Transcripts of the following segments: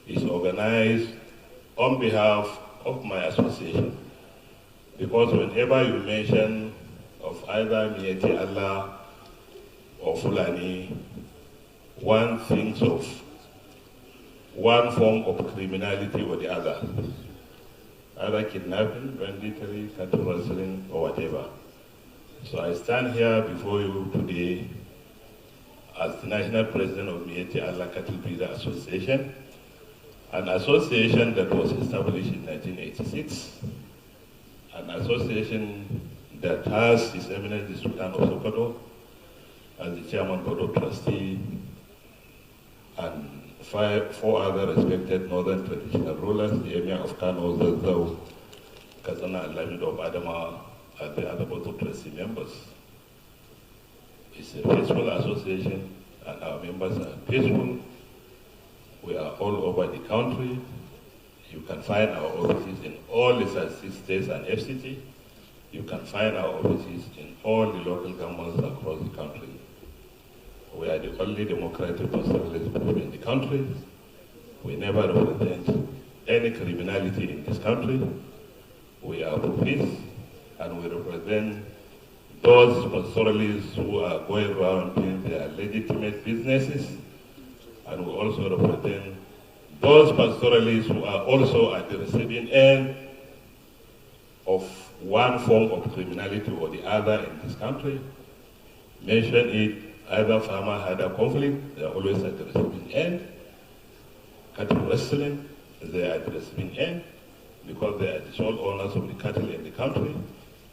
is organized on behalf of my association. Because whenever you mention of either Mieti Allah or Fulani, one thinks of one form of criminality or the other, either kidnapping, banditry, cattle rustling, or whatever. So I stand here before you today as the National President of Mieti Allah Cattle Breeder Association, an association that was established in 1986, an association that has His Eminence the Sultan of Sokoto as the Chairman Board of Trustee, and four other respected northern traditional rulers, the Emir of Kano, Zazzau, Kazana, and Lamid of Adama, and the other Board of Trustee members. It's a peaceful association, and our members are peaceful. We are all over the country. You can find our offices in all the 36 states and FCT. You can find our offices in all the local governments across the country. We are the only democratic pastoralist group in the country. We never represent any criminality in this country. We are for peace, and we represent those pastoralists who are going around doing their legitimate businesses, and we also represent those pastoralists who are also at the receiving end of one form of criminality or the other in this country. Mention it, either farmer had a conflict, they are always at the receiving end. Cattle wrestling, they are at the receiving end because they are the sole owners of the cattle in the country.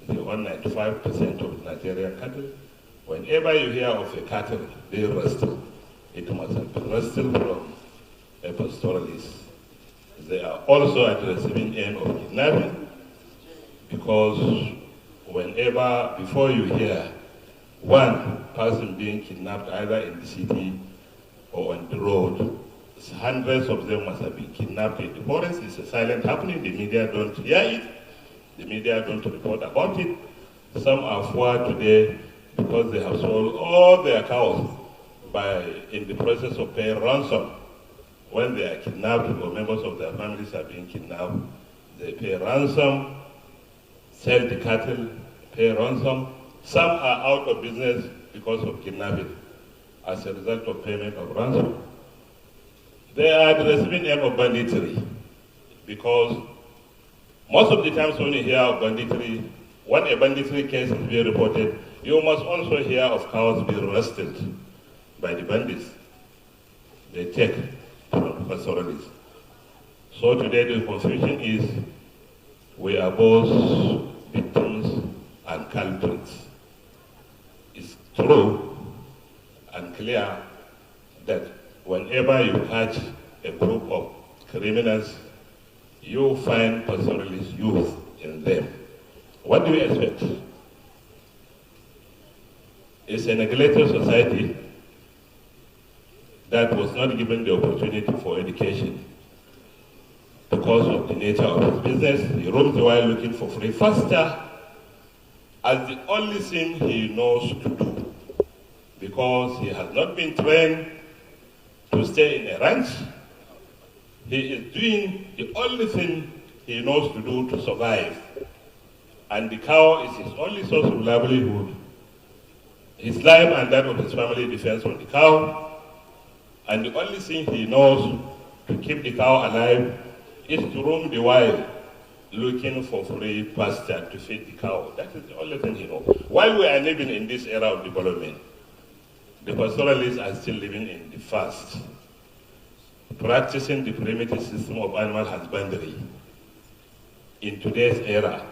They own 95% of Nigerian cattle. Whenever you hear of a cattle, they wrestle. It must have been wrestled from a pastoralist. They are also at the receiving end of kidnapping because whenever, before you hear one person being kidnapped either in the city or on the road, hundreds of them must have been kidnapped in the forest. It's a silent happening. The media don't hear it. The media don't report about it. Some are poor today because they have sold all their cows in the process of paying ransom. When they are kidnapped or members of their families are being kidnapped, they pay ransom, sell the cattle, pay ransom. Some are out of business because of kidnapping as a result of payment of ransom. They are at the receiving end of banditry because most of the times when you hear of banditry, when a banditry case is being reported, you must also hear of cows being arrested by the bandits. They take from the pastoralists. So today the confusion is we are both victims and culprits. It's true and clear that whenever you catch a group of criminals, you find pastoralist youth in them. What do you expect? It's a neglected society that was not given the opportunity for education because of the nature of his business. He roams the world looking for free faster as the only thing he knows to do because he has not been trained to stay in a ranch. He is doing the only thing he knows to do to survive. And the cow is his only source of livelihood. His life and that of his family depends on the cow. And the only thing he knows to keep the cow alive is to roam the wild looking for free pasture to feed the cow. That is the only thing he knows. While we are living in this era of development, the pastoralists are still living in the past, practicing the primitive system of animal husbandry in today's era,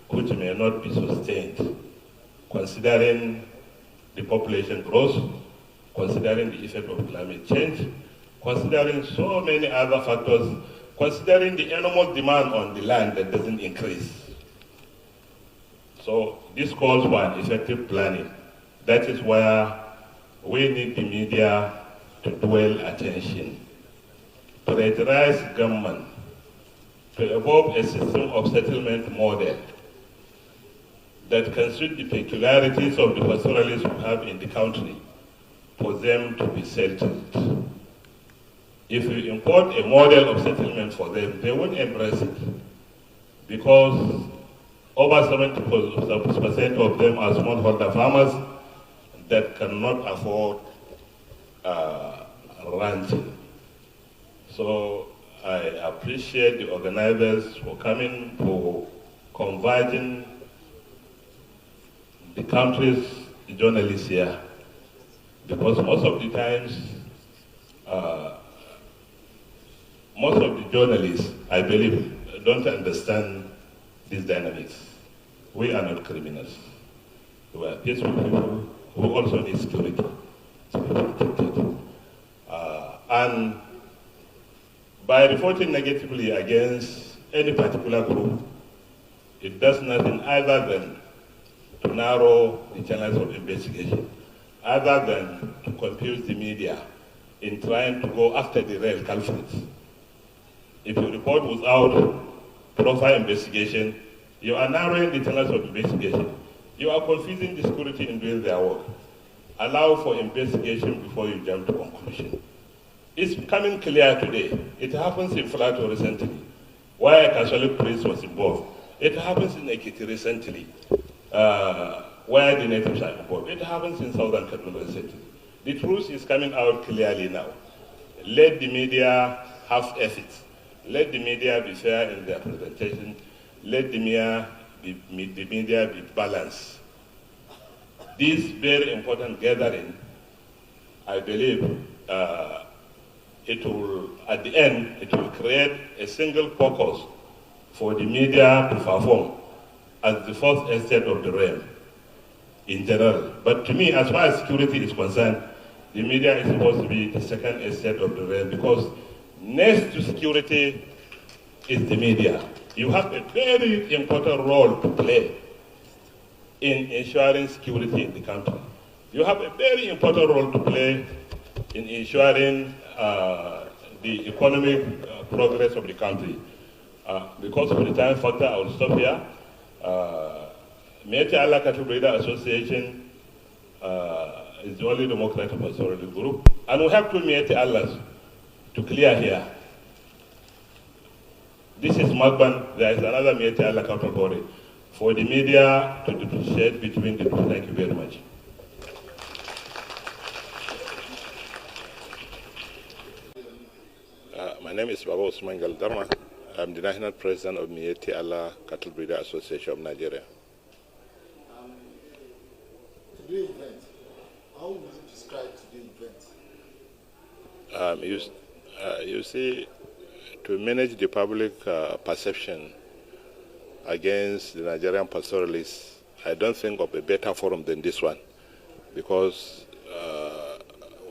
which may not be sustained, considering the population growth, considering the effect of climate change, considering so many other factors, considering the animal demand on the land that doesn't increase. So this calls for an effective planning. That is where we need the media to dwell attention, to pressurize government, to evolve a system of settlement model that can suit the peculiarities of the pastoralists we have in the country, for them to be settled. if you import a model of settlement for them, they won't embrace it because over 70% of them are smallholder farmers that cannot afford ranching. So I appreciate the organizers for coming, for converging the country's journalists here, because most of the times, most of the journalists, I believe, don't understand these dynamics. We are not criminals. We are peaceful people who also need security to be protected. And by reporting negatively against any particular group, it does nothing other than to narrow the channels of investigation, other than to confuse the media in trying to go after the real culprits. If you report without proper investigation, you are narrowing the channels of investigation. You are confusing the security in doing their work. Allow for investigation before you jump to conclusion. It's becoming clear today. It happens in Flato recently, where a Catholic priest was involved. It happens in Ekiti recently, where the natives are involved. It happens in Southern Kaduna recently. The truth is coming out clearly now. Let the media have ethics. Let the media be fair in their presentation. Let the media be balanced. This very important gathering, I believe, it will, at the end, it will create a single focus for the media to perform as the first estate of the realm in general. But to me, as far as security is concerned, the media is supposed to be the second estate of the realm because next to security is the media. You have a very important role to play in ensuring security in the country. You have a very important role to play in ensuring the economic progress of the country. Because of the time factor, I will stop here. Mete Allah Cattle Breeder Association is the only democratic authority group, and we have two Mete Allahs to clear here. This is Magban, there is another Mete Allah Cattle Body. For the media to differentiate between the two. Thank you very much. My name is Usman, ngelzarma. I'm the National President of Mieti Allah Cattle Breeder Association of Nigeria. Today's event, how would you describe today's event? You see, to manage the public perception against the Nigerian pastoralists, I don't think of a better forum than this one, because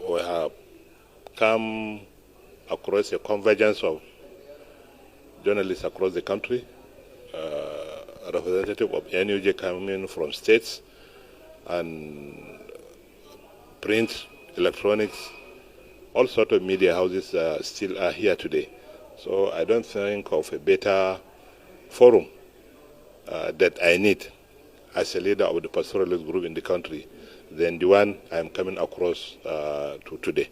we have come across a convergence of journalists across the country, representative of NUJ coming from states, and print, electronics, all sorts of media houses still are here today. So I don't think of a better forum that I need as a leader of the pastoralist group in the country than the one I'm coming across to today.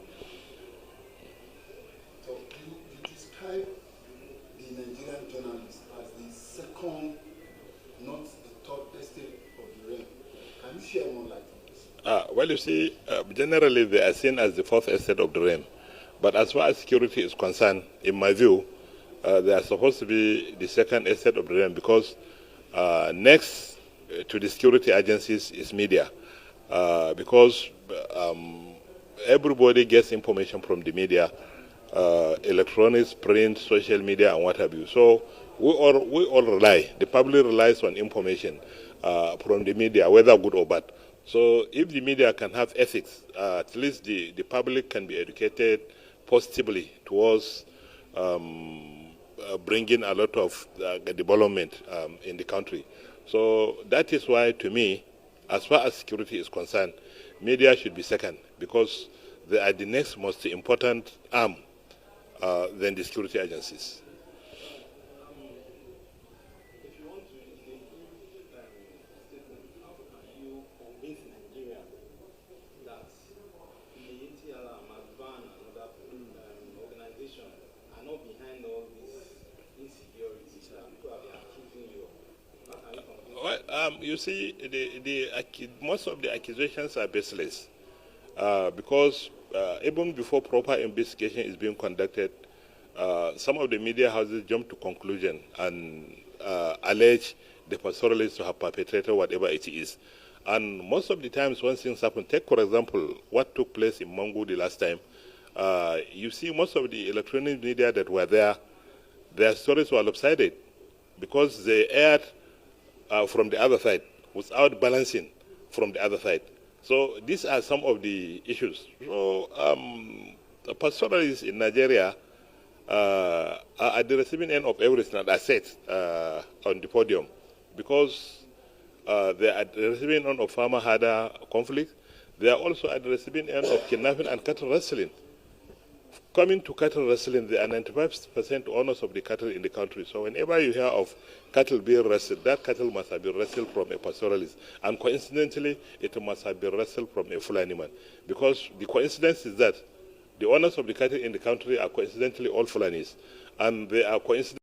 So you describe the Nigerian journalists as the second, not the third estate of the realm. Can you share more light on this? Well, you see, generally they are seen as the fourth estate of the realm. But as far as security is concerned, in my view, they are supposed to be the second estate of the realm because next to the security agencies is media. Because everybody gets information from the media, electronics, print, social media, and what have you. So we all rely, the public relies on information from the media, whether good or bad. So if the media can have ethics, at least the public can be educated positively towards bringing a lot of development in the country. So that is why, to me, as far as security is concerned, media should be second, because they are the next most important arm than the security agencies. If you want to include statement, how can you convince Nigerians that the ATL, Magban, and other organizations behind all this insecurity that people have been accusing you of? How can you convince Well, you see, most of the accusations are baseless because even before proper investigation is being conducted, some of the media houses jump to conclusion and allege the pastoralists to have perpetrated whatever it is. And most of the times when things happen, take for example what took place in Mangu the last time, you see most of the electronic media that were there, their stories were lopsided because they aired from the other side without balancing from the other side. So these are some of the issues. So the pastoralists in Nigeria are at the receiving end of everything that I said on the podium because they are at the receiving end of farmer-herder conflict. They are also at the receiving end of kidnapping and cattle rustling. Coming to cattle rustling, there are 95% owners of the cattle in the country. So whenever you hear of cattle being wrestled, that cattle must have been wrestled from a pastoralist. And coincidentally, it must have been wrestled from a Fulani man. Because the coincidence is that the owners of the cattle in the country are coincidentally all Fulanis. And they are coincidentally